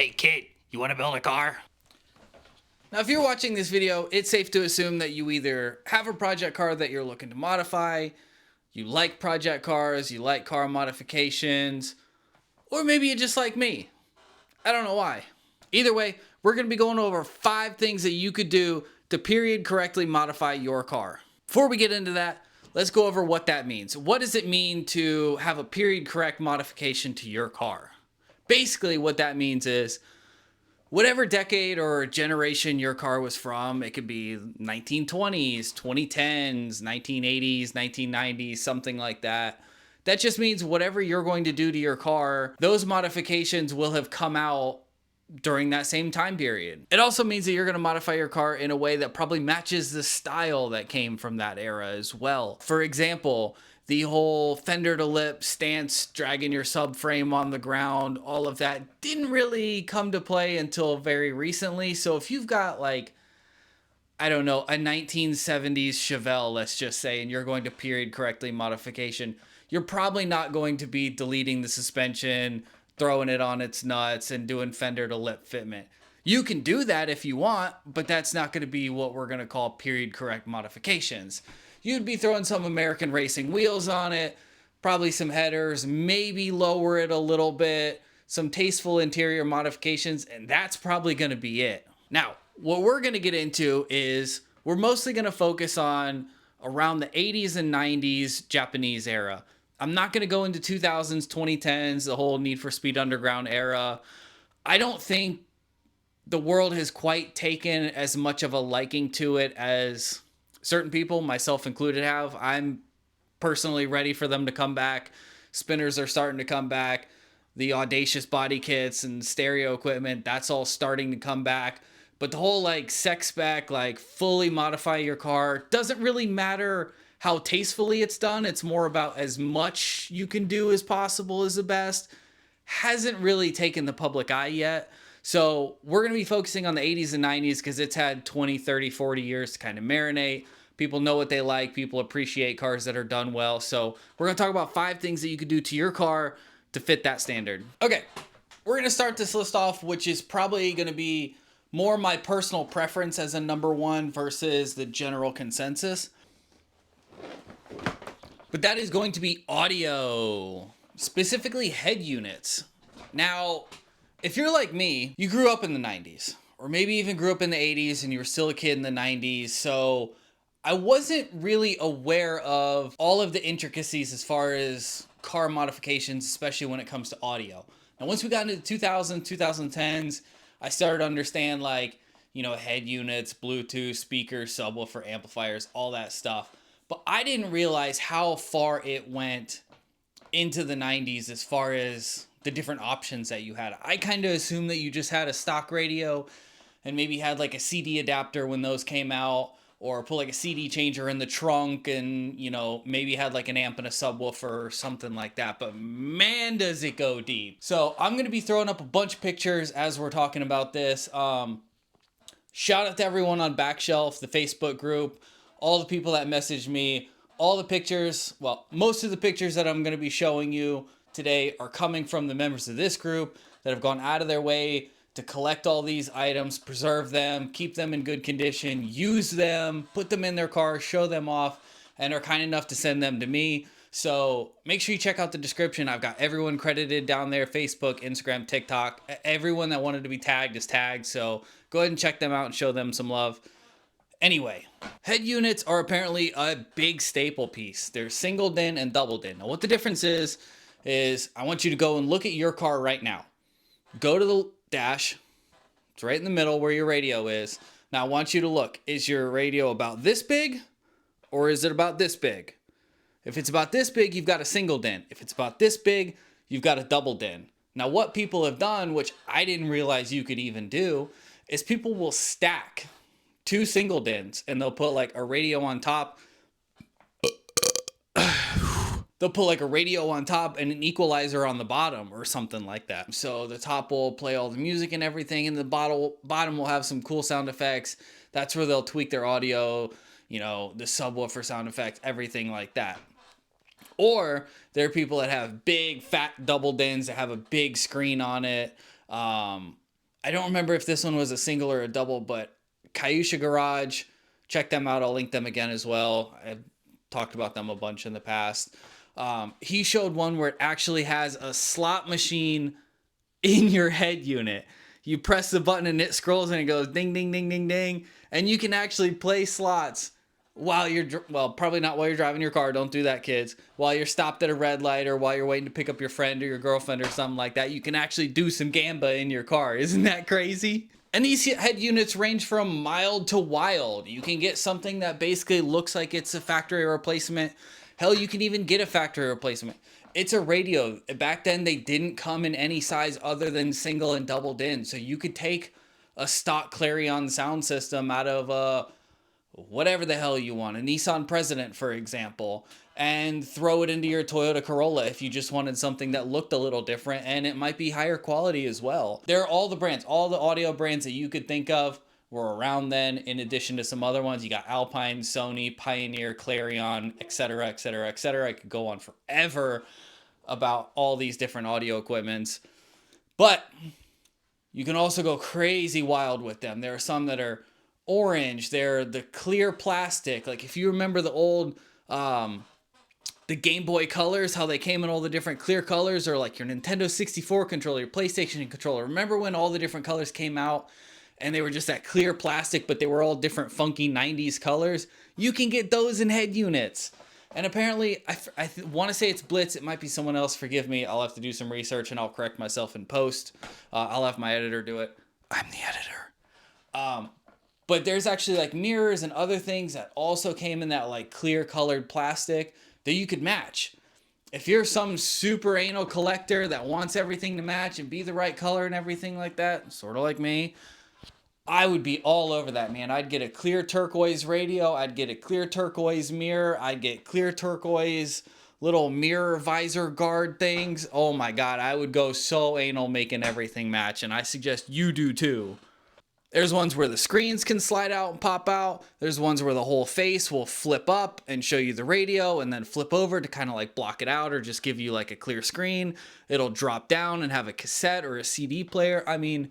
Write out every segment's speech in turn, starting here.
Hey kid, you want to build a car? Now, if you're watching this video, it's safe to assume that you either have a project car that you're looking to modify, you like project cars, you like car modifications, or maybe you just like me. I don't know why. Either way, we're going to be going over 5 things that you could do to period correctly modify your car. Before we get into that, let's go over what that means. What does it mean to have a period correct modification to your car? Basically, what that means is whatever decade or generation your car was from, it could be 1920s, 2010s, 1980s, 1990s, something like that. That just means whatever you're going to do to your car, those modifications will have come out during that same time period. It also means that you're going to modify your car in a way that probably matches the style that came from that era as well. For example, the whole fender to lip stance, dragging your subframe on the ground, all of that didn't really come to play until very recently. So if you've got like, I don't know, a 1970s Chevelle, let's just say, and you're going to period correctly modification, you're probably not going to be deleting the suspension, throwing it on its nuts, and doing fender to lip fitment. You can do that if you want, but that's not going to be what we're going to call period correct modifications. You'd be throwing some American racing wheels on it, probably some headers, maybe lower it a little bit, some tasteful interior modifications, and that's probably going to be it. Now, what we're going to get into is we're mostly going to focus on around the 80s and 90s Japanese era. I'm not going to go into 2000s, 2010s, the whole Need for Speed Underground era. I don't think the world has quite taken as much of a liking to it as certain people, myself included, have. I'm personally ready for them to come back. Spinners are starting to come back. The audacious body kits and stereo equipment, that's all starting to come back. But the whole like sex spec, like fully modify your car, doesn't really matter how tastefully it's done. It's more about as much you can do as possible is the best. Hasn't really taken the public eye yet. So we're going to be focusing on the 80s and 90s because it's had 20, 30, 40 years to kind of marinate. People know what they like. People appreciate cars that are done well. So we're going to talk about 5 things that you could do to your car to fit that standard. Okay, we're going to start this list off, which is probably going to be more my personal preference as a number 1 versus the general consensus. But that is going to be audio, specifically head units. Now, if you're like me, you grew up in the 90s, or maybe even grew up in the 80s and you were still a kid in the 90s, so I wasn't really aware of all of the intricacies as far as car modifications, especially when it comes to audio. Now, once we got into the 2000s, 2010s, I started to understand, like, you know, head units, Bluetooth, speakers, subwoofer, amplifiers, all that stuff. But I didn't realize how far it went into the 90s as far as the different options that you had. I kind of assumed that you just had a stock radio and maybe had like a CD adapter when those came out, or put like a CD changer in the trunk and, you know, maybe had like an amp and a subwoofer or something like that. But man, does it go deep. So I'm going to be throwing up a bunch of pictures as we're talking about this. Shout out to everyone on Backshelf, the Facebook group, all the people that messaged me, all the pictures. Well, most of the pictures that I'm going to be showing you today are coming from the members of this group that have gone out of their way to collect all these items, preserve them, keep them in good condition, use them, put them in their car, show them off, and are kind enough to send them to me. So make sure you check out the description. I've got everyone credited down there: Facebook, Instagram, TikTok. Everyone that wanted to be tagged is tagged. So go ahead and check them out and show them some love. Anyway, head units are apparently a big staple piece. They're single din and double din. Now, what the difference is I want you to go and look at your car right now. Go to the dash. It's right in the middle where your radio is. Now, I want you to look. Is your radio about this big, or is it about this big? If it's about this big, you've got a single din. If it's about this big, you've got a double din. Now, what people have done, which I didn't realize you could even do, is people will stack 2 single dins, and they'll put like a radio on top. They'll put like a radio on top and an equalizer on the bottom or something like that. So the top will play all the music and everything, and the bottom will have some cool sound effects. That's where they'll tweak their audio, you know, the subwoofer sound effects, everything like that. Or there are people that have big fat double dins that have a big screen on it. I don't remember if this one was a single or a double, but Kyushavault, check them out. I'll link them again as well. I've talked about them a bunch in the past. He showed one where it actually has a slot machine in your head unit. You press the button and it scrolls and it goes ding, ding, ding, ding, ding. And you can actually play slots while you're, well, probably not while you're driving your car. Don't do that, kids. While you're stopped at a red light or while you're waiting to pick up your friend or your girlfriend or something like that, you can actually do some gamba in your car. Isn't that crazy? And these head units range from mild to wild. You can get something that basically looks like it's a factory replacement. Hell, you can even get a factory replacement. It's a radio. Back then, they didn't come in any size other than single and double din. So you could take a stock Clarion sound system out of whatever the hell you want, a Nissan President, for example, and throw it into your Toyota Corolla if you just wanted something that looked a little different, and it might be higher quality as well. There are all the brands, all the audio brands that you could think of were around then, in addition to some other ones. You got Alpine, Sony, Pioneer, Clarion, etc., etc., etc. I could go on forever about all these different audio equipments, but you can also go crazy wild with them. There are some that are orange. They're the clear plastic. Like if you remember the old, the Game Boy colors, how they came in all the different clear colors, or like your Nintendo 64 controller, your PlayStation controller. Remember when all the different colors came out and they were just that clear plastic, but they were all different funky 90s colors? You can get those in head units. And apparently, I want to say it's Blitz. It might be someone else. Forgive me. I'll have to do some research and I'll correct myself in post. I'll have my editor do it. I'm the editor. But there's actually like mirrors and other things that also came in that like clear colored plastic that you could match. If you're some super anal collector that wants everything to match and be the right color and everything like that, sort of like me, I would be all over that, man. I'd get a clear turquoise radio. I'd get a clear turquoise mirror. I'd get clear turquoise little mirror visor guard things. Oh my God, I would go so anal making everything match, and I suggest you do too. There's ones where the screens can slide out and pop out. There's ones where the whole face will flip up and show you the radio and then flip over to kind of like block it out or just give you like a clear screen. It'll drop down and have a cassette or a CD player. I mean,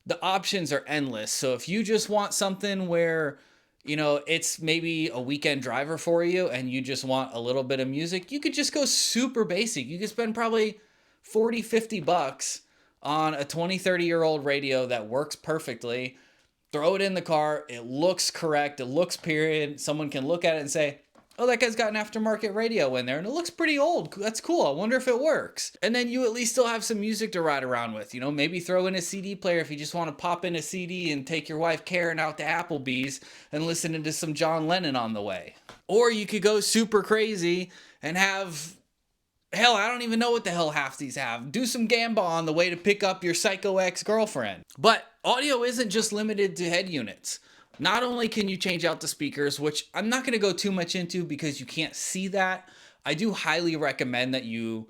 the options are endless. So if you just want something where, you know, it's maybe a weekend driver for you and you just want a little bit of music, you could just go super basic. You could spend probably 40, 50 bucks on a 20, 30-year-old radio that works perfectly. Throw it in the car. It looks correct. It looks period. Someone can look at it and say, oh, that guy's got an aftermarket radio in there and it looks pretty old. That's cool. I wonder if it works. And then you at least still have some music to ride around with. You know, maybe throw in a CD player if you just want to pop in a CD and take your wife Karen out to Applebee's and listen to some John Lennon on the way. Or you could go super crazy and have, hell, I don't even know what the hell half these have. Do some gamba on the way to pick up your psycho ex-girlfriend. But audio isn't just limited to head units. Not only can you change out the speakers, which I'm not going to go too much into because you can't see that. I do highly recommend that you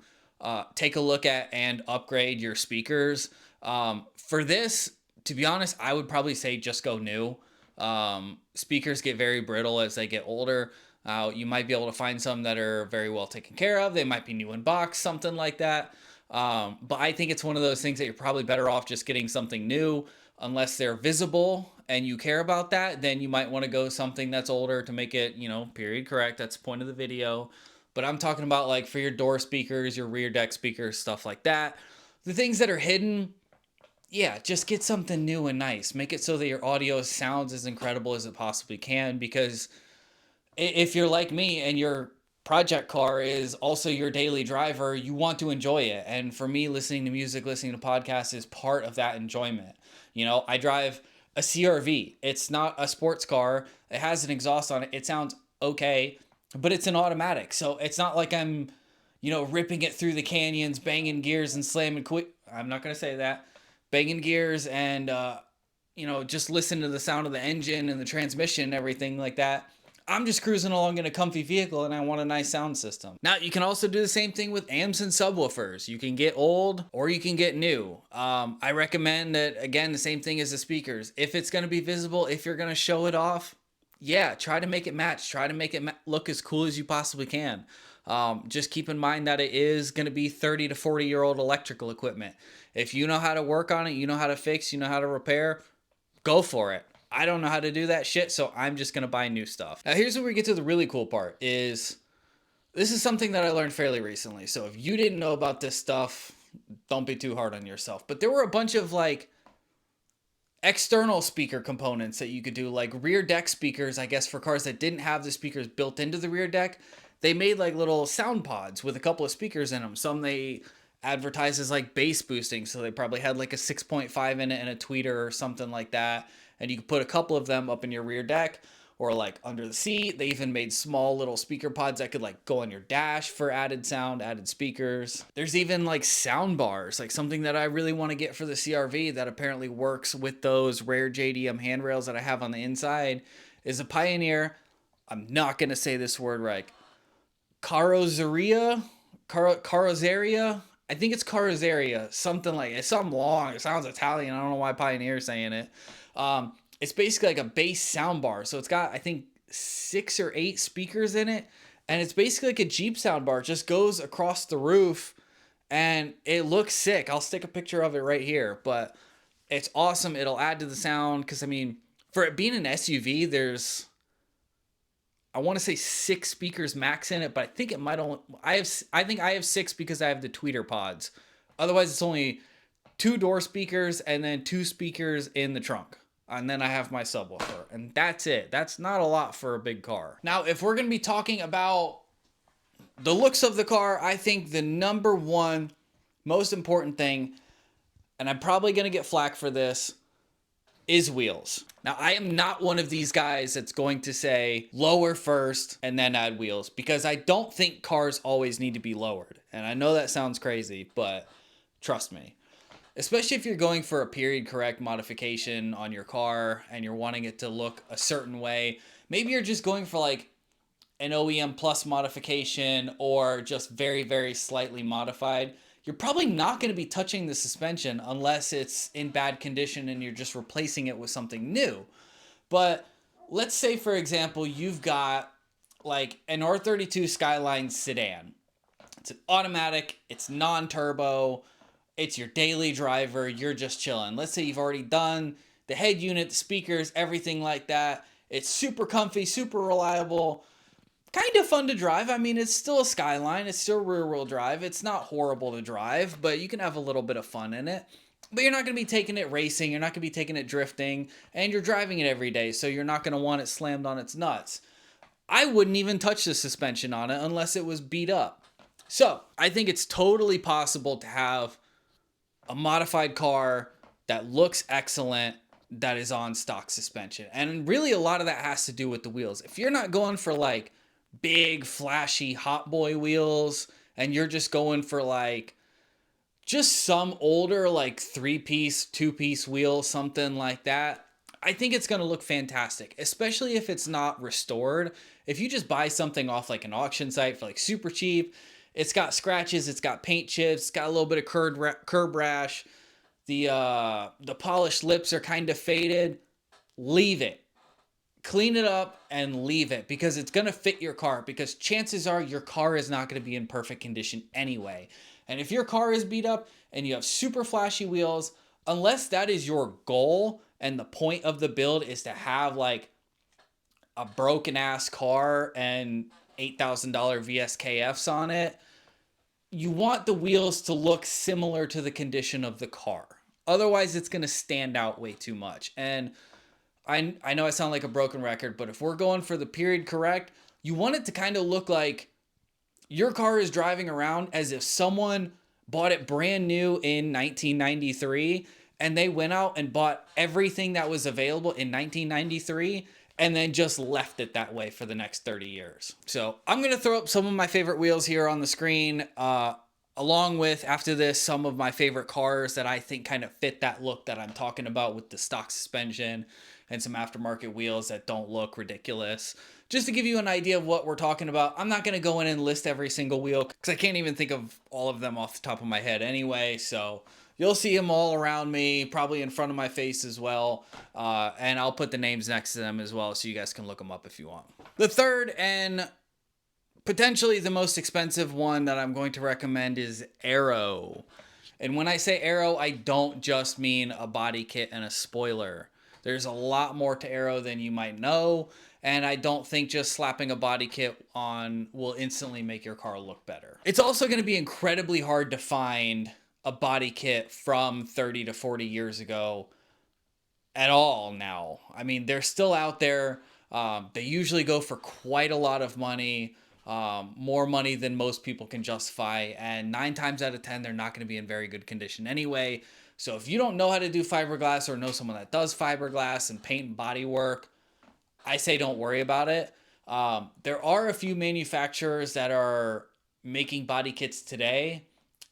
take a look at and upgrade your speakers. For this, to be honest, I would probably say just go new. Speakers get very brittle as they get older. You might be able to find some that are very well taken care of. They might be new in box, something like that. But I think it's one of those things that you're probably better off just getting something new. Unless they're visible and you care about that, then you might want to go something that's older to make it, you know, period correct. That's the point of the video. But I'm talking about like for your door speakers, your rear deck speakers, stuff like that. The things that are hidden, yeah, just get something new and nice. Make it so that your audio sounds as incredible as it possibly can, because if you're like me and your project car is also your daily driver, you want to enjoy it. And for me, listening to music, listening to podcasts is part of that enjoyment. You know, I drive a CRV. It's not a sports car. It has an exhaust on it. It sounds okay, but it's an automatic. So it's not like I'm, you know, ripping it through the canyons, banging gears and slamming I'm not going to say that. Banging gears and, you know, just listen to the sound of the engine and the transmission and everything like that. I'm just cruising along in a comfy vehicle and I want a nice sound system. Now, you can also do the same thing with amps and subwoofers. You can get old or you can get new. I recommend that, again, the same thing as the speakers. If it's going to be visible, if you're going to show it off, yeah, try to make it match. Try to make it look as cool as you possibly can. Just keep in mind that it is going to be 30 to 40-year-old electrical equipment. If you know how to work on it, you know how to fix, you know how to repair, go for it. I don't know how to do that shit, so I'm just going to buy new stuff. Now, here's where we get to the really cool part is this is something that I learned fairly recently. So if you didn't know about this stuff, don't be too hard on yourself. But there were a bunch of like external speaker components that you could do, like rear deck speakers, I guess, for cars that didn't have the speakers built into the rear deck. They made like little sound pods with a couple of speakers in them. Some they advertise as like bass boosting, so they probably had like a 6.5 in it and a tweeter or something like that. And you could put a couple of them up in your rear deck or like under the seat. They even made small little speaker pods that could like go on your dash for added sound, added speakers. There's even like sound bars, like something that I really want to get for the CRV that apparently works with those rare JDM handrails that I have on the inside, is a Pioneer. I'm not going to say this word right. Carrozzeria? I think it's Carrozzeria, something like it's something long. It sounds Italian. I don't know why Pioneer's saying it. It's basically like a bass sound bar. So it's got, I think, 6 or 8 speakers in it. And it's basically like a Jeep sound bar. It just goes across the roof and it looks sick. I'll stick a picture of it right here. But it's awesome. It'll add to the sound. Because, I mean, for it being an SUV, there's, I want to say 6 speakers max in it. But I think it might only, I think I have 6 because I have the tweeter pods. Otherwise, it's only 2 door speakers and then 2 speakers in the trunk. And then I have my subwoofer, and that's it. That's not a lot for a big car. Now, if we're going to be talking about the looks of the car, I think the number one most important thing, and I'm probably going to get flack for this, is wheels. Now, I am not one of these guys that's going to say lower first and then add wheels, because I don't think cars always need to be lowered. And I know that sounds crazy, but trust me. Especially if you're going for a period correct modification on your car and you're wanting it to look a certain way. Maybe you're just going for like an OEM plus modification or just very, very slightly modified. You're probably not going to be touching the suspension unless it's in bad condition and you're just replacing it with something new. But let's say, for example, you've got like an R32 Skyline sedan. It's an automatic, it's non-turbo, it's your daily driver, you're just chilling. Let's say you've already done the head unit, the speakers, everything like that. It's super comfy, super reliable, kind of fun to drive. I mean, it's still a Skyline, it's still rear-wheel drive. It's not horrible to drive, but you can have a little bit of fun in it. But you're not going to be taking it racing, you're not going to be taking it drifting, and you're driving it every day, so you're not going to want it slammed on its nuts. I wouldn't even touch the suspension on it unless it was beat up. So, I think it's totally possible to have a modified car that looks excellent, that is on stock suspension. And really a lot of that has to do with the wheels. If you're not going for like big, flashy Hot Boy wheels, and you're just going for like just some older like 3-piece, 2-piece wheel, something like that, I think it's going to look fantastic, especially if it's not restored. If you just buy something off like an auction site for like super cheap, it's got scratches, it's got paint chips, it's got a little bit of curb rash. The polished lips are kind of faded. Leave it. Clean it up and leave it, because it's going to fit your car, because chances are your car is not going to be in perfect condition anyway. And if your car is beat up and you have super flashy wheels, unless that is your goal and the point of the build is to have like a broken ass car and $8,000 VSKFs on it, you want the wheels to look similar to the condition of the car. Otherwise, it's going to stand out way too much. And I know I sound like a broken record, but if we're going for the period correct, you want it to kind of look like your car is driving around as if someone bought it brand new in 1993 and they went out and bought everything that was available in 1993 and then just left it that way for the next 30 years. So I'm going to throw up some of my favorite wheels here on the screen, along with, after this, some of my favorite cars that I think kind of fit that look that I'm talking about, with the stock suspension and some aftermarket wheels that don't look ridiculous. Just to give you an idea of what we're talking about. I'm not going to go in and list every single wheel, because I can't even think of all of them off the top of my head anyway, so you'll see them all around me, probably in front of my face as well. And I'll put the names next to them as well so you guys can look them up if you want. The third and Potentially the most expensive one that I'm going to recommend is Aero. And when I say Aero, I don't just mean a body kit and a spoiler. There's a lot more to Aero than you might know, and I don't think just slapping a body kit on will instantly make your car look better. It's also going to be incredibly hard to find a body kit from 30 to 40 years ago at all now. I mean, they're still out there. They usually go for quite a lot of money, more money than most people can justify. And 9 times out of 10, they're not going to be in very good condition anyway. So if you don't know how to do fiberglass or know someone that does fiberglass and paint and body work, I say don't worry about it. There are a few manufacturers that are making body kits today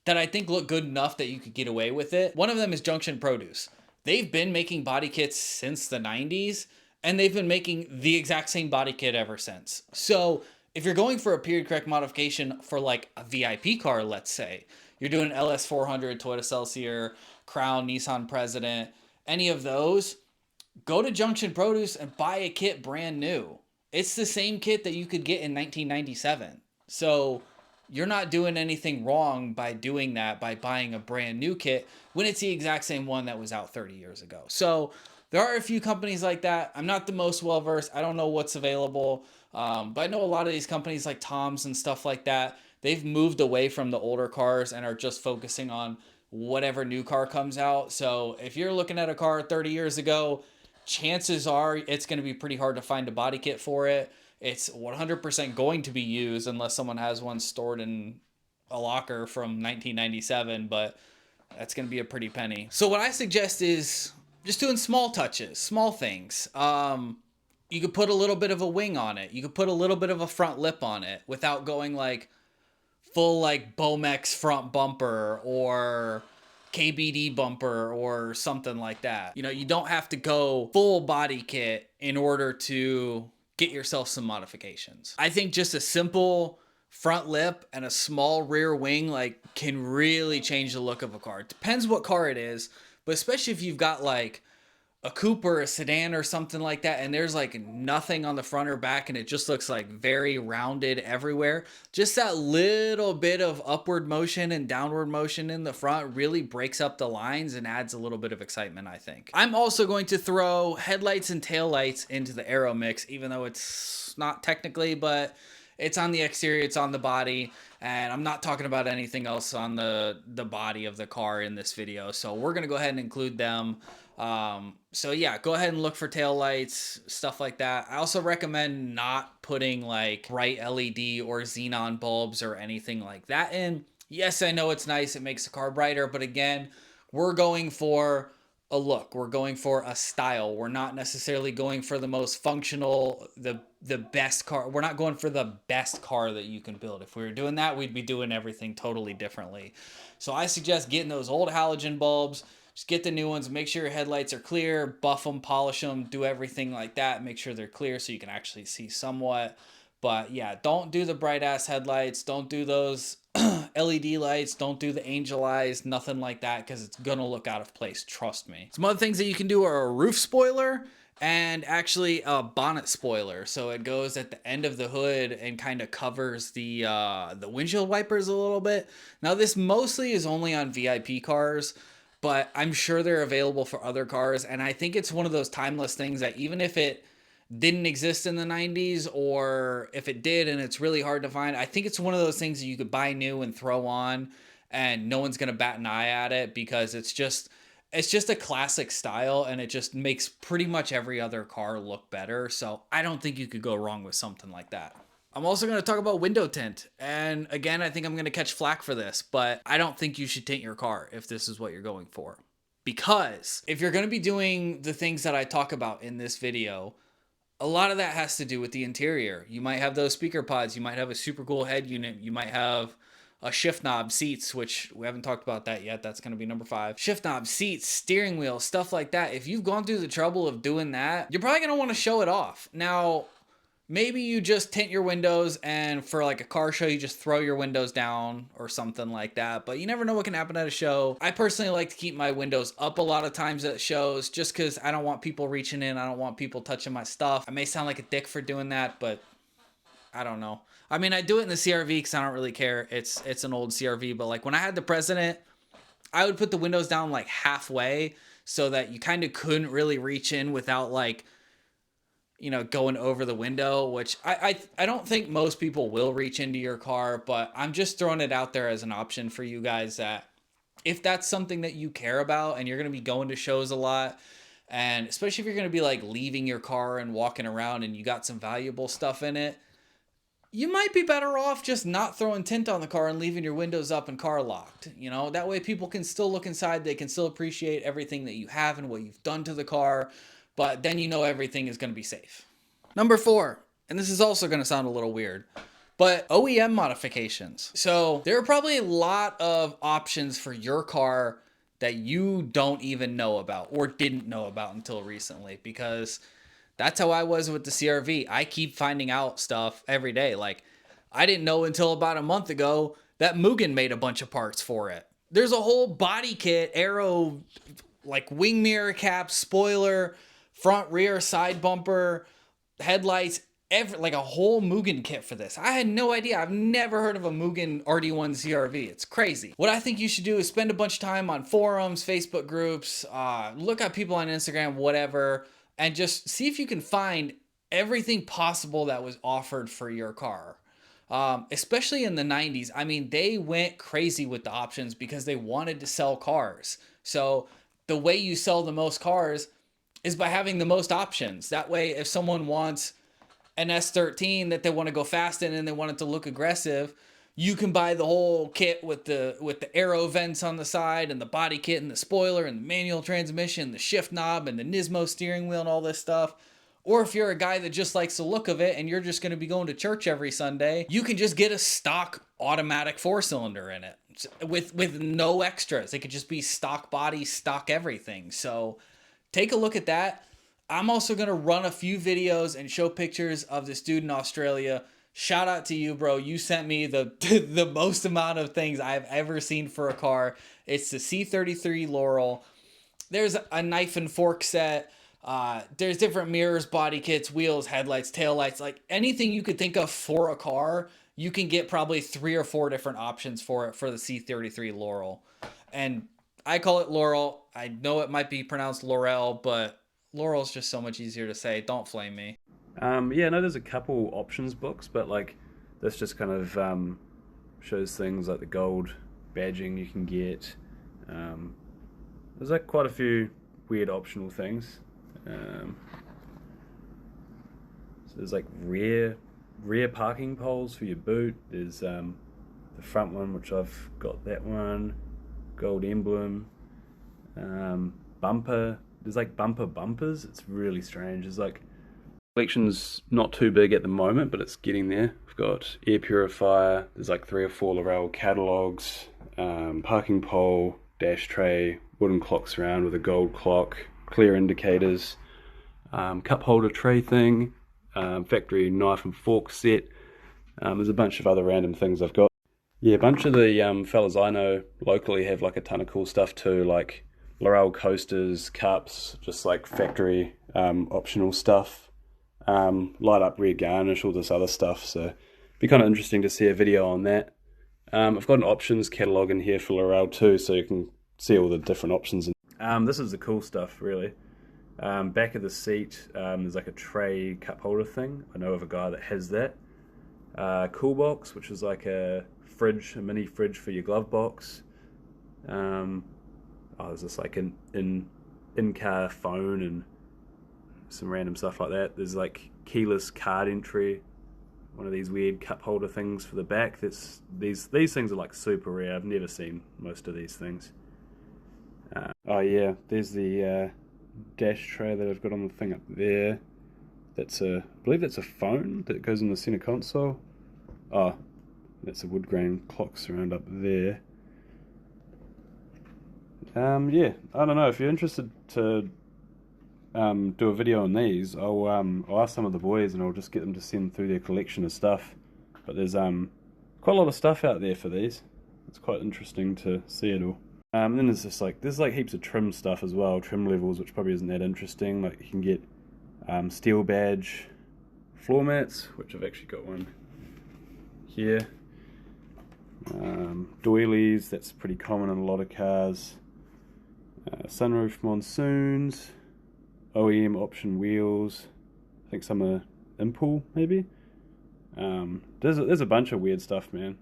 that I think look good enough that you could get away with it. One of them is Junction Produce. They've been making body kits since the 90s, and they've been making the exact same body kit ever since. So if you're going for a period correct modification for like a VIP car, let's say, you're doing LS400, Toyota Celsior, Crown, Nissan President, any of those, go to Junction Produce and buy a kit brand new. It's the same kit that you could get in 1997. So you're not doing anything wrong by doing that, by buying a brand new kit when it's the exact same one that was out 30 years ago. So there are a few companies like that. I'm not the most well-versed. I don't know what's available. But I know a lot of these companies like Tom's and stuff like that, they've moved away from the older cars and are just focusing on whatever new car comes out. So if you're looking at a car 30 years ago, chances are it's going to be pretty hard to find a body kit for it. It's 100% going to be used unless someone has one stored in a locker from 1997, but that's going to be a pretty penny. So what I suggest is just doing small touches, small things. You could put a little bit of a wing on it. You could put a little bit of a front lip on it without going like full like Bomex front bumper or KBD bumper or something like that. You know, you don't have to go full body kit in order to get yourself some modifications. I think just a simple front lip and a small rear wing like can really change the look of a car. It depends what car it is, but especially if you've got like a coupe or a sedan or something like that and there's like nothing on the front or back and it just looks like very rounded everywhere, just that little bit of upward motion and downward motion in the front really breaks up the lines and adds a little bit of excitement, I think. I'm also going to throw headlights and taillights into the aero mix, even though it's not technically, but it's on the exterior, it's on the body, and I'm not talking about anything else on the body of the car in this video, so we're gonna go ahead and include them. So yeah, go ahead and look for tail lights, stuff like that. I also recommend not putting like bright LED or xenon bulbs or anything like that in. Yes, I know it's nice, it makes the car brighter, but again, we're going for a look. We're going for a style. We're not necessarily going for the most functional, the best car. We're not going for the best car that you can build. If we were doing that, we'd be doing everything totally differently. So I suggest getting those old halogen bulbs. Just get the new ones, make sure your headlights are clear, buff them, polish them, do everything like that. Make sure they're clear so you can actually see somewhat. But yeah, don't do the bright ass headlights. Don't do those LED lights. Don't do the angel eyes, nothing like that, because it's going to look out of place. Trust me. Some other things that you can do are a roof spoiler and actually a bonnet spoiler. So it goes at the end of the hood and kind of covers the windshield wipers a little bit. Now this mostly is only on VIP cars, but I'm sure they're available for other cars. And I think it's one of those timeless things that even if it didn't exist in the 90s or if it did and it's really hard to find, I think it's one of those things that you could buy new and throw on and no one's going to bat an eye at it because it's just a classic style and it just makes pretty much every other car look better. So I don't think you could go wrong with something like that. I'm also going to talk about window tint. And again, I think I'm going to catch flack for this, but I don't think you should tint your car if this is what you're going for. Because if you're going to be doing the things that I talk about in this video, a lot of that has to do with the interior. You might have those speaker pods. You might have a super cool head unit. You might have a shift knob, seats, which we haven't talked about that yet. That's going to be number 5. Shift knob, seats, steering wheel, stuff like that. If you've gone through the trouble of doing that, you're probably going to want to show it off. Now, maybe you just tint your windows and for like a car show, you just throw your windows down or something like that. But you never know what can happen at a show. I personally like to keep my windows up a lot of times at shows just because I don't want people reaching in. I don't want people touching my stuff. I may sound like a dick for doing that, but I don't know. I mean, I do it in the CRV because I don't really care. It's an old CRV, but like when I had the President, I would put the windows down like halfway so that you kind of couldn't really reach in without like, you know, going over the window, which I don't think most people will reach into your car, but I'm just throwing it out there as an option for you guys that if that's something that you care about and you're going to be going to shows a lot, and especially if you're going to be like leaving your car and walking around and you got some valuable stuff in it, you might be better off just not throwing tint on the car and leaving your windows up and car locked. You know, that way people can still look inside. They can still appreciate everything that you have and what you've done to the car, but then you know everything is going to be safe. Number 4, and this is also going to sound a little weird, but OEM modifications. So there are probably a lot of options for your car that you don't even know about or didn't know about until recently, because that's how I was with the CRV. I keep finding out stuff every day. Like, I didn't know until about a month ago that Mugen made a bunch of parts for it. There's a whole body kit, aero, like wing mirror cap, spoiler, front rear side bumper, headlights, like a whole Mugen kit for this. I had no idea. I've never heard of a Mugen RD1 CRV. It's crazy. What I think you should do is spend a bunch of time on forums, Facebook groups, look at people on Instagram, whatever, and just see if you can find everything possible that was offered for your car. Especially in the 90s. I mean, they went crazy with the options because they wanted to sell cars. So the way you sell the most cars is by having the most options. That way, if someone wants an S13 that they want to go fast in and they want it to look aggressive, you can buy the whole kit with the aero vents on the side and the body kit and the spoiler and the manual transmission, the shift knob and the Nismo steering wheel and all this stuff. Or if you're a guy that just likes the look of it and you're just going to be going to church every Sunday, you can just get a stock automatic 4-cylinder in it with no extras. It could just be stock body, stock everything. So take a look at that. I'm also going to run a few videos and show pictures of this dude in Australia. Shout out to you, bro. You sent me the most amount of things I've ever seen for a car. It's the C33 Laurel. There's a knife and fork set. There's different mirrors, body kits, wheels, headlights, taillights, like anything you could think of for a car. You can get probably 3 or 4 different options for it for the C33 Laurel. And I call it Laurel. I know it might be pronounced Laurel, but Laurel is just so much easier to say. Don't flame me. Yeah, no, there's a couple options books, but like this just kind of shows things like the gold badging you can get. There's like quite a few weird optional things. So there's like rear parking poles for your boot. There's the front one, which I've got that one, gold emblem, bumper. There's like bumpers. It's really strange. There's like collection's not too big at the moment, but it's getting there. We've got air purifier. There's like 3 or 4 Laurel catalogs, parking pole, dash tray, wooden clock surround with a gold clock, clear indicators, cup holder tray thing, factory knife and fork set. There's a bunch of other random things I've got. Yeah, a bunch of the fellas I know locally have like a ton of cool stuff too, like Laurel coasters, cups, just like factory optional stuff. Light up rear garnish, all this other stuff, so it'd be kind of interesting to see a video on that. I've got an options catalogue in here for Laurel too, so you can see all the different options. This is the cool stuff, really. Back of the seat, there's like a tray cup holder thing. I know of a guy that has that. Cool box, which is like a fridge, a mini fridge for your glove box. There's just like an in-car phone and some random stuff like that. There's like keyless card entry, one of these weird cup holder things for the back. These things are like super rare. I've never seen most of these things. Oh yeah, there's the dash tray that I've got on the thing up there. I believe that's a phone that goes in the center console. Oh, that's a wood grain clock surround up there. Yeah, I don't know, if you're interested to do a video on these, I'll ask some of the boys and I'll just get them to send through their collection of stuff. But there's quite a lot of stuff out there for these. It's quite interesting to see it all. And then there's like heaps of trim stuff as well, trim levels, which probably isn't that interesting. Like you can get steel badge floor mats, which I've actually got one here. Doilies, that's pretty common in a lot of cars. Sunroof monsoons, OEM option wheels. I think some are Impul maybe. There's a bunch of weird stuff, man.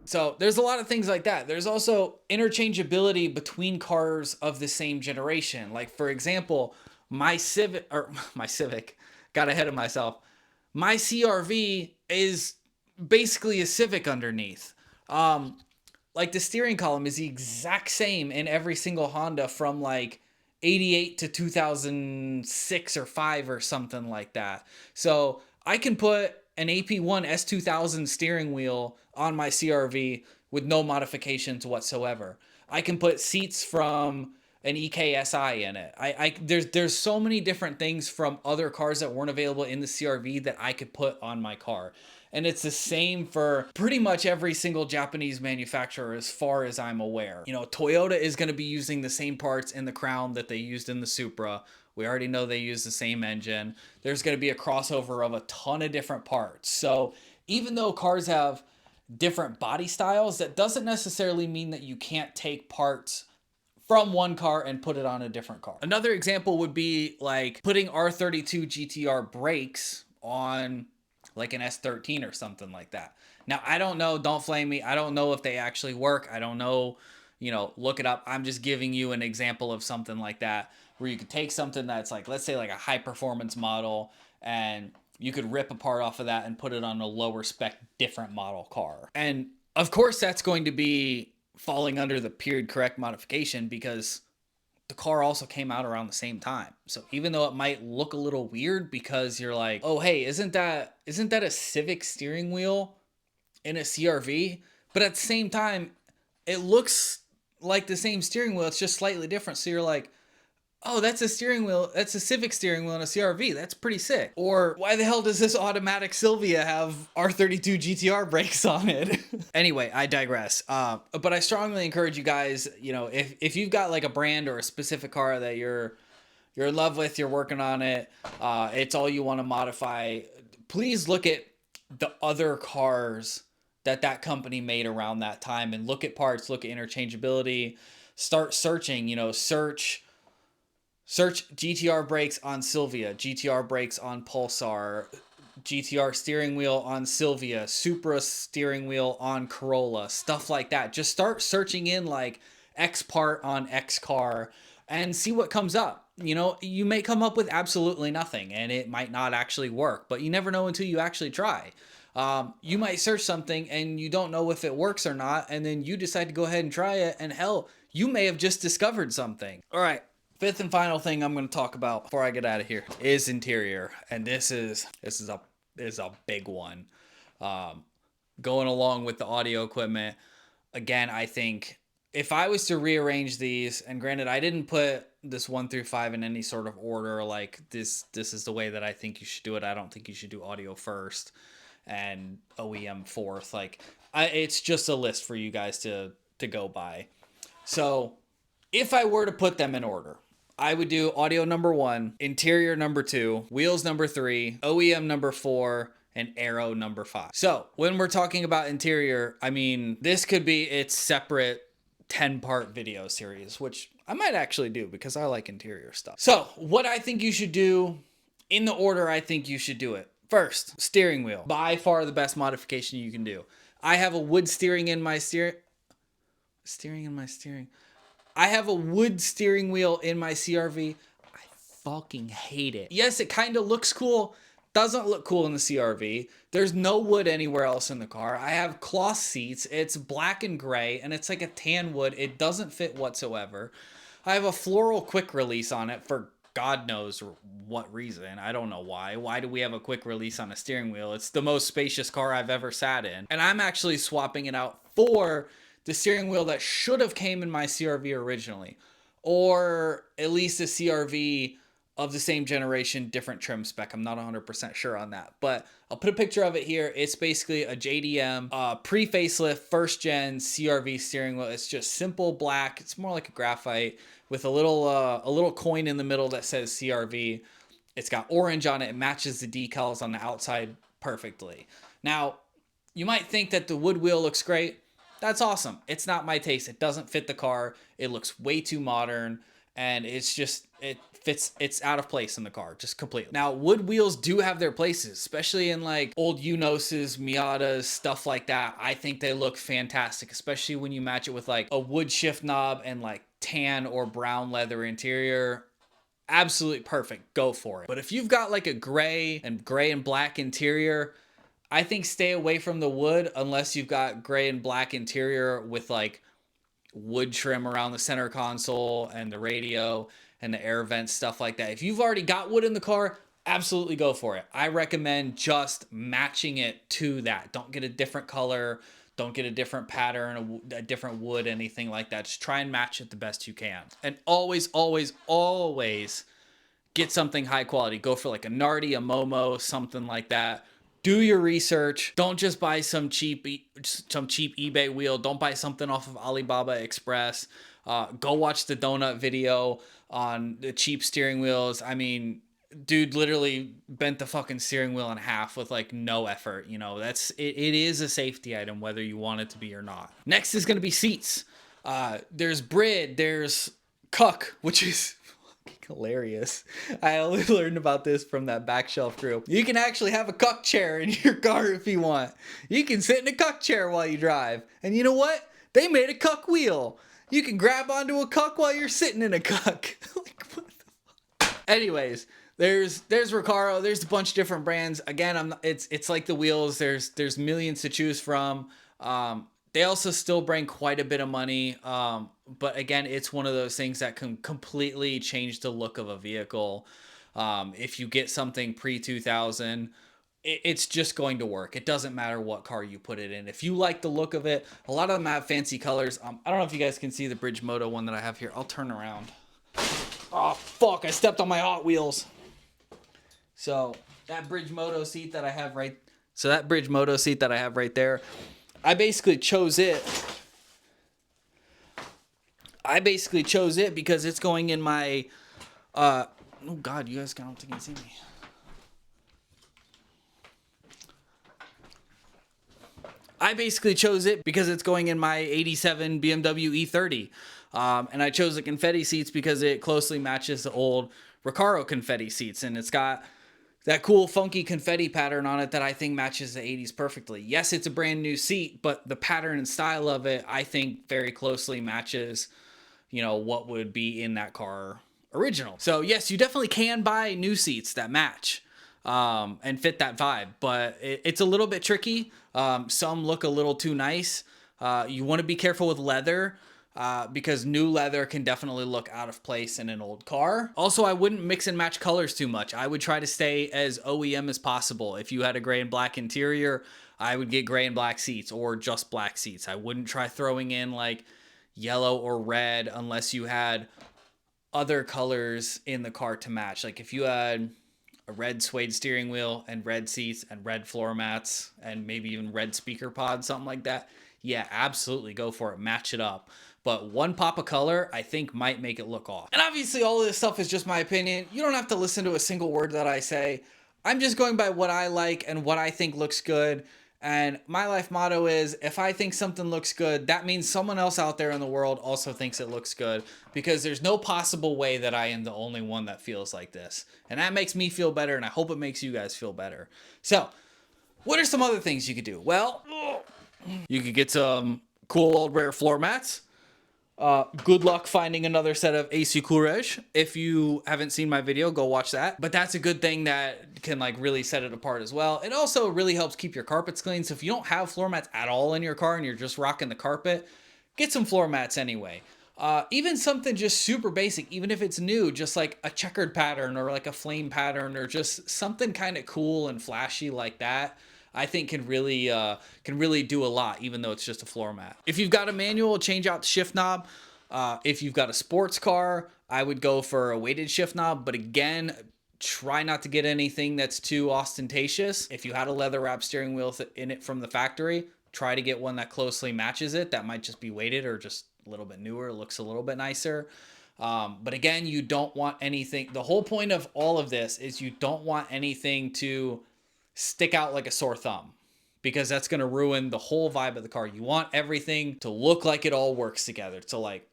So there's a lot of things like that. There's also interchangeability between cars of the same generation. Like, for example, my Civic, got ahead of myself. My CRV is basically a Civic underneath. Like the steering column is the exact same in every single Honda from like 88 to 2006 or 5 or something like that. So I can put an AP1 S2000 steering wheel on my CRV with no modifications whatsoever. I can put seats from an EKSI in it. There's so many different things from other cars that weren't available in the CRV that I could put on my car. And it's the same for pretty much every single Japanese manufacturer as far as I'm aware. You know, Toyota is going to be using the same parts in the Crown that they used in the Supra. We already know they use the same engine. There's going to be a crossover of a ton of different parts. So even though cars have different body styles, that doesn't necessarily mean that you can't take parts from one car and put it on a different car. Another example would be like putting R32 GTR brakes on like an S13 or something like that. Now, I don't know, don't flame me. I don't know if they actually work. I don't know, you know, look it up. I'm just giving you an example of something like that where you could take something that's like, let's say like a high performance model, and you could rip a part off of that and put it on a lower spec, different model car. And of course that's going to be falling under the period correct modification because the car also came out around the same time. So even though it might look a little weird because you're like, oh, hey, isn't that a Civic steering wheel in a CRV? But at the same time, it looks like the same steering wheel. It's just slightly different. So you're like, oh, that's a steering wheel. That's a Civic steering wheel in a CRV. That's pretty sick. Or why the hell does this automatic Silvia have R32 GTR brakes on it? Anyway, I digress. But I strongly encourage you guys, you know, if you've got like a brand or a specific car that you're in love with, you're working on it, it's all you want to modify, please look at the other cars that company made around that time and look at parts, look at interchangeability, start searching, you know, search GTR brakes on Silvia, GTR brakes on Pulsar, GTR steering wheel on Silvia, Supra steering wheel on Corolla, stuff like that. Just start searching in like X part on X car and see what comes up. You know, you may come up with absolutely nothing and it might not actually work, but you never know until you actually try. You might search something and you don't know if it works or not, and then you decide to go ahead and try it, and hell, you may have just discovered something. All right. Fifth and final thing I'm going to talk about before I get out of here is interior, and this is a big one. Going along with the audio equipment, again, I think if I was to rearrange these, and granted, I didn't put this 1 through 5 in any sort of order, like this is the way that I think you should do it. I don't think you should do audio first and OEM fourth. Like, it's just a list for you guys to go by. So if I were to put them in order, I would do audio number 1, interior number 2, wheels number 3, OEM number 4, and aero number 5. So when we're talking about interior, I mean, this could be its separate 10-part video series, which I might actually do because I like interior stuff. So what I think you should do in the order I think you should do it. First, steering wheel. By far the best modification you can do. I have a wood steering in my steering. I have a wood steering wheel in my CRV. I fucking hate it. Yes, it kind of looks cool. Doesn't look cool in the CRV. There's no wood anywhere else in the car. I have cloth seats. It's black and gray, and it's like a tan wood. It doesn't fit whatsoever. I have a floral quick release on it for God knows what reason. I don't know why. Why do we have a quick release on a steering wheel? It's the most spacious car I've ever sat in. And I'm actually swapping it out for the steering wheel that should have came in my CRV originally, or at least a CRV of the same generation, different trim spec. I'm not 100% sure on that, but I'll put a picture of it here. It's basically a JDM pre-facelift first gen CRV steering wheel. It's just simple black. It's more like a graphite with a little coin in the middle that says CRV. It's got orange on it. It matches the decals on the outside perfectly. Now, You might think that the wood wheel looks great. That's awesome. It's not my taste. It doesn't fit the car. It looks way too modern, and it's out of place in the car, just completely. Now, wood wheels do have their places, especially in like old Unoses, Miatas, stuff like that. I think they look fantastic, especially when you match it with like a wood shift knob and like tan or brown leather interior. Absolutely perfect. Go for it. But if you've got like a gray and black interior, I think stay away from the wood unless you've got gray and black interior with like wood trim around the center console and the radio and the air vents, stuff like that. If you've already got wood in the car, absolutely go for it. I recommend just matching it to that. Don't get a different color. Don't get a different pattern, a different wood, anything like that. Just try and match it the best you can. And always, always, always get something high quality. Go for like a Nardi, a Momo, something like that. Do your research. Don't just buy some cheap eBay wheel. Don't buy something off of Alibaba Express. Go watch the donut video on the cheap steering wheels. I mean, dude literally bent the fucking steering wheel in half with like no effort. You know, it is a safety item whether you want it to be or not. Next is going to be seats. There's Brid, there's Cuck, which is hilarious. I only learned about this from that back shelf group. You can actually have a cuck chair in your car if you want. You can sit in a cuck chair while you drive. And you know what? They made a cuck wheel. You can grab onto a cuck while you're sitting in a cuck. Like, what the fuck? Anyways, there's Recaro. There's a bunch of different brands. Again, it's like the wheels. There's millions to choose from. They also still bring quite a bit of money. But again, it's one of those things that can completely change the look of a vehicle. If you get something pre-2000, it's just going to work. It doesn't matter what car you put it in. If you like the look of it, a lot of them have fancy colors. I don't know if you guys can see the Bridge Moto one that I have here. I'll turn around. Oh, fuck. I stepped on my Hot Wheels. So that Bridge Moto seat that I have right there, I basically chose it because it's going in my, oh God, you guys can't see me. I basically chose it because it's going in my 87 BMW E30. And I chose the confetti seats because it closely matches the old Recaro confetti seats. And it's got that cool funky confetti pattern on it that I think matches the 80s perfectly. Yes, it's a brand new seat, but the pattern and style of it, I think very closely matches, you know, what would be in that car original. So yes, you definitely can buy new seats that match and fit that vibe, but it's a little bit tricky. Some look a little too nice. You want to be careful with leather. Because new leather can definitely look out of place in an old car. Also, I wouldn't mix and match colors too much. I would try to stay as OEM as possible. If you had a gray and black interior, I would get gray and black seats or just black seats. I wouldn't try throwing in like yellow or red unless you had other colors in the car to match. Like if you had a red suede steering wheel and red seats and red floor mats and maybe even red speaker pods, something like that. Yeah, absolutely go for it. Match it up. But one pop of color, I think, might make it look off. And obviously, all of this stuff is just my opinion. You don't have to listen to a single word that I say. I'm just going by what I like and what I think looks good. And my life motto is, if I think something looks good, that means someone else out there in the world also thinks it looks good. Because there's no possible way that I am the only one that feels like this. And that makes me feel better, and I hope it makes you guys feel better. So, what are some other things you could do? Well, you could get some cool old rare floor mats. Good luck finding another set of AC Courage. If you haven't seen my video, go watch that. But that's a good thing that can like really set it apart as well. It also really helps keep your carpets clean. So if you don't have floor mats at all in your car and you're just rocking the carpet, get some floor mats anyway. Even something just super basic, even if it's new, just like a checkered pattern or like a flame pattern or just something kind of cool and flashy like that, I think can really do a lot, even though it's just a floor mat. If you've got a manual, change out the shift knob. If you've got a sports car, I would go for a weighted shift knob. But again, try not to get anything that's too ostentatious. If you had a leather wrap steering wheel in it from the factory, try to get one that closely matches it. That might just be weighted or just a little bit newer, looks a little bit nicer. But again, you don't want anything. The whole point of all of this is you don't want anything to stick out like a sore thumb. because that's going to ruin the whole vibe of the car. You want everything to look like it all works together. To like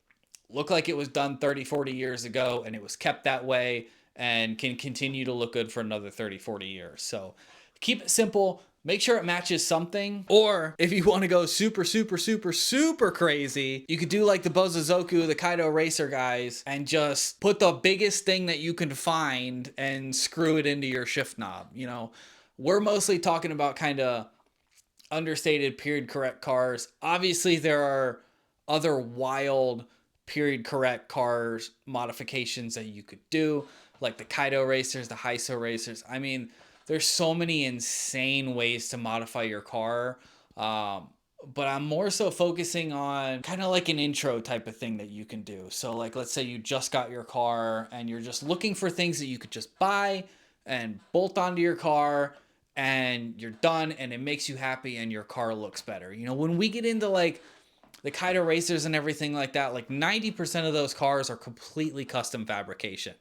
look like it was done 30, 40 years ago and it was kept that way and can continue to look good for another 30, 40 years. So keep it simple. Make sure it matches something. Or if you want to go super, super, super, super crazy, you could do like the Bozozoku, the Kaido Racer guys, and just put the biggest thing that you can find and screw it into your shift knob. You know, we're mostly talking about kind of understated period correct cars. Obviously, there are other wild period correct cars modifications that you could do, like the Kaido Racers, the Heiso Racers. I mean, there's so many insane ways to modify your car. But I'm more so focusing on kind of like an intro type of thing that you can do. So like, let's say you just got your car and you're just looking for things that you could just buy and bolt onto your car and you're done and it makes you happy and your car looks better. You know, when we get into like the Kaido Racers and everything like that, like 90% of those cars are completely custom fabrication.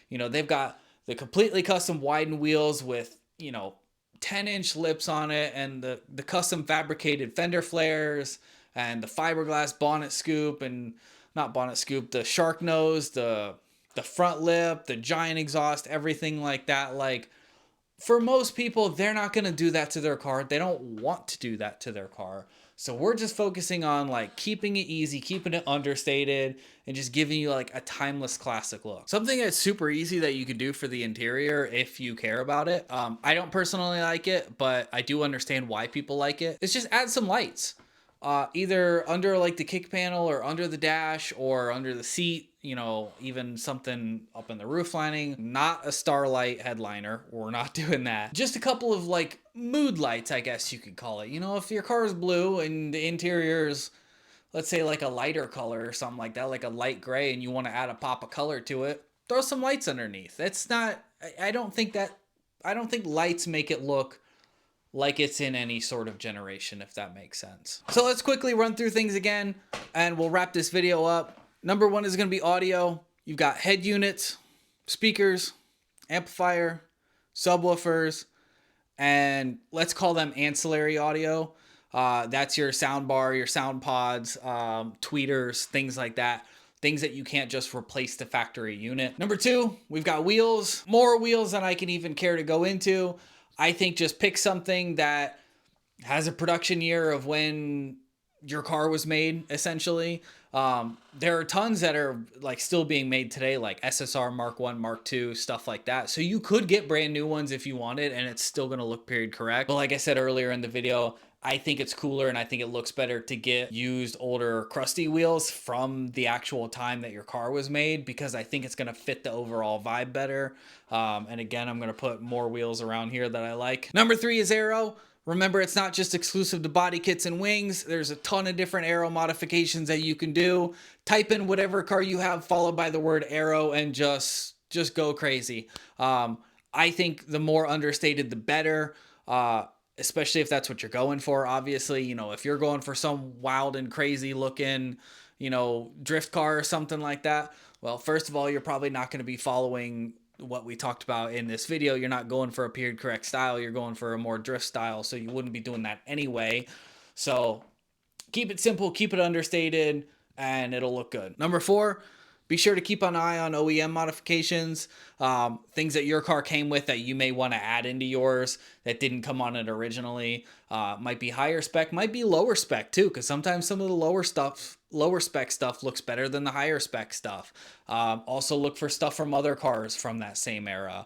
You know, they've got the completely custom widened wheels with, you know, 10-inch lips on it and the custom fabricated fender flares and the fiberglass bonnet scoop and not bonnet scoop, the shark nose, the front lip, the giant exhaust, everything like that. Like, for most people, they're not going to do that to their car. They don't want to do that to their car. So we're just focusing on like keeping it easy, keeping it understated, and just giving you like a timeless classic look. Something that's super easy that you can do for the interior if you care about it. I don't personally like it, but I do understand why people like it. It's just add some lights. Either under like the kick panel or under the dash or under the seat, you know, even something up in the roof lining. Not a starlight headliner. We're not doing that. Just a couple of like mood lights, I guess you could call it. You know, if your car is blue and the interior is, let's say, like a lighter color or something like that, like a light gray, and you want to add a pop of color to it, throw some lights underneath. It's not, I don't think lights make it look like it's in any sort of generation, if that makes sense. So let's quickly run through things again and we'll wrap this video up. Number one is going to be audio. You've got head units, speakers, amplifier, subwoofers, and let's call them ancillary audio. That's your sound bar, your sound pods, tweeters, things like that. Things that you can't just replace the factory unit. Number two, we've got wheels. More wheels than I can even care to go into. I think just pick something that has a production year of when your car was made, essentially. There are tons that are like still being made today, like SSR Mark 1, Mark 2, stuff like that. So you could get brand new ones if you wanted, and it's still going to look period correct. But like I said earlier in the video, I think it's cooler and I think it looks better to get used, older, crusty wheels from the actual time that your car was made, because I think it's going to fit the overall vibe better. And again, I'm going to put more wheels around here that I like. Number three is aero. Remember, it's not just exclusive to body kits and wings. There's a ton of different aero modifications that you can do. Type in whatever car you have, followed by the word aero, and just go crazy. I think the more understated, the better. Especially if that's what you're going for. Obviously, you know, if you're going for some wild and crazy looking, you know, drift car or something like that, well, first of all, you're probably not going to be following what we talked about in this video. You're not going for a period correct style. You're going for a more drift style. So you wouldn't be doing that anyway. So keep it simple, keep it understated, and it'll look good. Number four, be sure to keep an eye on OEM modifications, things that your car came with that you may want to add into yours that didn't come on it originally. Might be higher spec, might be lower spec too, because sometimes some of the lower spec stuff looks better than the higher spec stuff. Also look for stuff from other cars from that same era.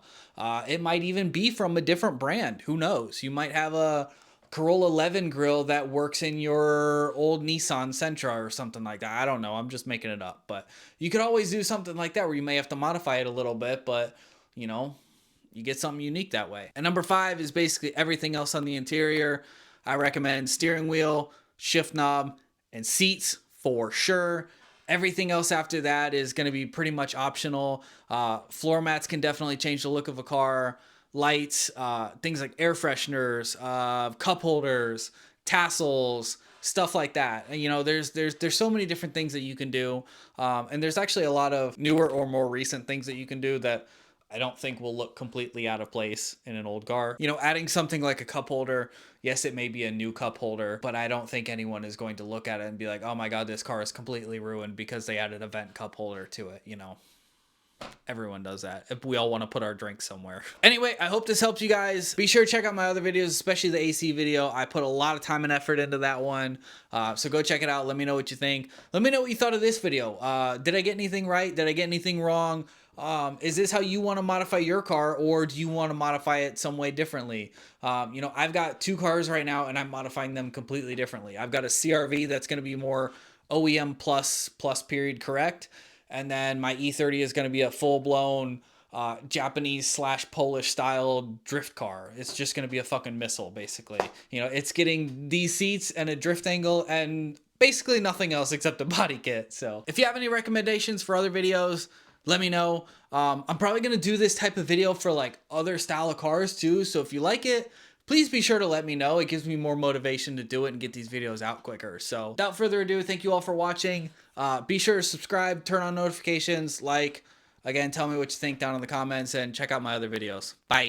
It might even be from a different brand. Who knows? You might have a Corolla 11 grill that works in your old Nissan Sentra or something like that. I don't know. I'm just making it up. But you could always do something like that where you may have to modify it a little bit, but you know, you get something unique that way. And number five is basically everything else on the interior. I recommend steering wheel, shift knob, and seats for sure. Everything else after that is going to be pretty much optional. Floor mats can definitely change the look of a car. Lights, things like air fresheners, cup holders, tassels, stuff like that. And, you know, there's so many different things that you can do. And there's actually a lot of newer or more recent things that you can do that I don't think will look completely out of place in an old car. You know, adding something like a cup holder, yes, it may be a new cup holder, but I don't think anyone is going to look at it and be like, oh my God, this car is completely ruined because they added a vent cup holder to it, you know. Everyone does that. If we all want to put our drinks somewhere. Anyway, I hope this helps you guys. Be sure to check out my other videos, especially the AC video. I put a lot of time and effort into that one. So go check it out. Let me know what you think. Let me know what you thought of this video. Did I get anything right? Did I get anything wrong? Is this how you want to modify your car, or do you want to modify it some way differently? You know, I've got 2 cars right now and I'm modifying them completely differently. I've got a CRV that's going to be more OEM plus period correct. And then my E30 is going to be a full-blown Japanese / Polish style drift car. It's just going to be a fucking missile, basically. You know, it's getting these seats and a drift angle and basically nothing else except a body kit. So if you have any recommendations for other videos, let me know. I'm probably going to do this type of video for like other style of cars too. So if you like it, please be sure to let me know. It gives me more motivation to do it and get these videos out quicker. So without further ado, thank you all for watching. Be sure to subscribe, turn on notifications, like. Again, tell me what you think down in the comments and check out my other videos. Bye.